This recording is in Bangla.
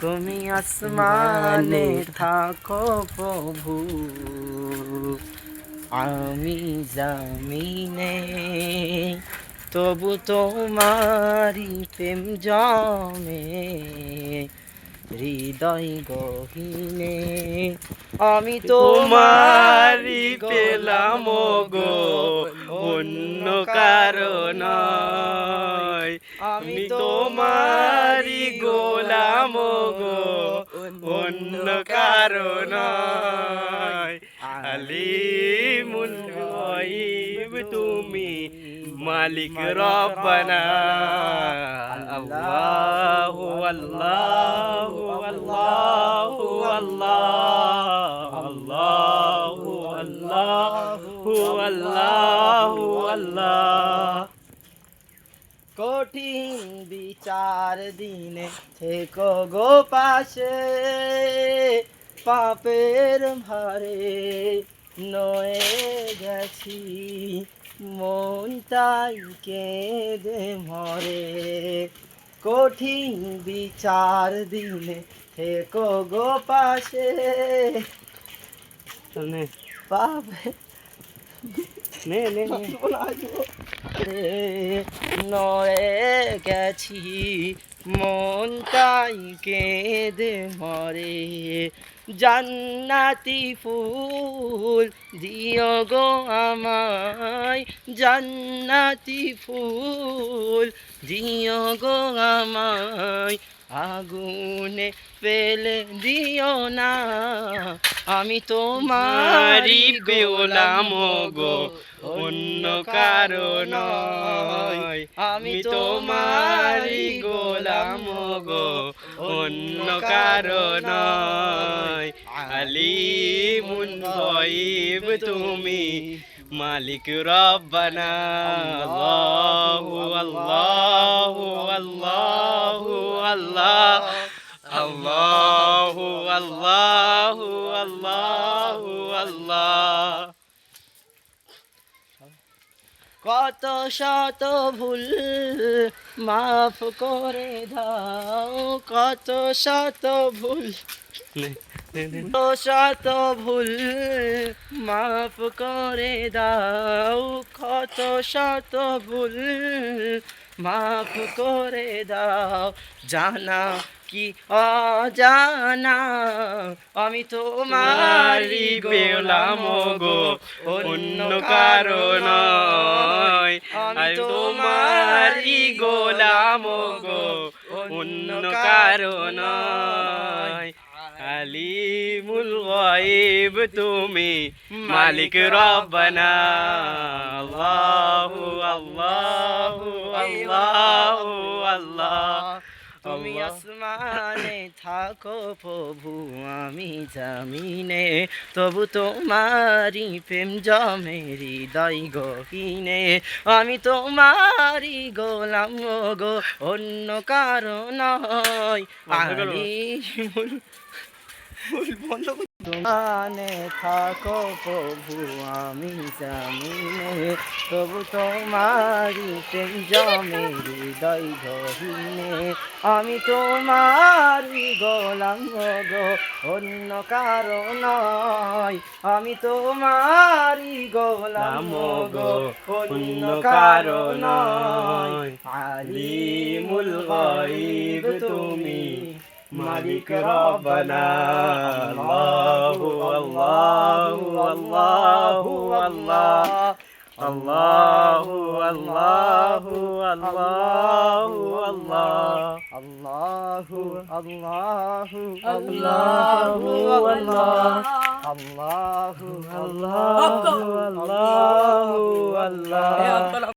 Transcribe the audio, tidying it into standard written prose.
তুমি আসমানে থাকো প্রভু, আমি জমিনে, তবু তোমারি প্রেম জমে হৃদয় গহীনে। আমি তোমারি পেলাম গো, অন্য কারণ নয়। আমি তোমারি গোলাম গো, অন্য কারণ নয়। আলিমুল গায়ব তুমি, মালিক রব্বানা। আল্লাহু আল্লাহু আল্লাহু আল্লাহ, আল্লাহু আল্লাহু আল্লাহু আল্লাহ। কঠিন বিচার দিনে থেকো গো পাশে, পাপের ভারে নয়ে গেছি, মনটাই কেঁদে মরে। কঠিন বিচার দিনে থেকো গো পাশে, পাপে নে নে নে। নয়ে গেছি, মনটাই কেঁদে মরে। জান্নাতি ফুল দিও গো আমায়, জান্নাতি ফুল দিও গো আমায়, আগুনে ফেলে দিও না, আমি তোমারি পেলাম গো, অন্য কারণ নয়। আমি আমি তোমারি গোলাম গো, অন্য কারণ নয়। আলিমুল গায়ব তুমি, মালিক রব্বানা। আল্লাহু আল্লাহু আল্লাহু আল্লাহ, আল্লাহু আল্লাহু আল্লাহু আল্লাহ। কত শত ভুল মাফ করে দাও, কত শত ভুল, কত শত ভুল মাফ করে দাও, কত শত ভুল মাফ করে দাও। জানা কি অজানা, আমি তোমারি পেলাম গো, অন্য কারণ নয়। আমি তোমারি গোলাম গো, অন্য কারণ নয়। আলিমুল গায়ব তুমি, মালিক রব্বানা। আল্লাহু আল্লাহু আল্লাহু আল্লাহ। তুমি আসমানে থাকো প্রভু, আমি জমিনে, তবু তোমারি প্রেম জমে হৃদয় গহীনে। আমি তোমারি গোলাম গো, অন্য কারণ নয়। আলিমুল মানে থাকো প্রভু, আমি জমিনে, তবু তোমারি প্রেম জমে হৃদয় গহীনে। আমি তোমারি গোলাম গো, অন্য কারণ নয়। আমি তোমারি গোলাম গো, অন্য কারণ নয়। আলিমুল গায়ব তুমি, মালিক রব্বানা। আল্লাহু আল্লাহু আল্লাহু আল্লাহ, আল্লাহু আল্লাহু আল্লাহু আল্লাহ, আল্লাহু আল্লাহু আল্লাহু আল্লাহ, আল্লাহু আল্লাহু আল্লাহু আল্লাহ।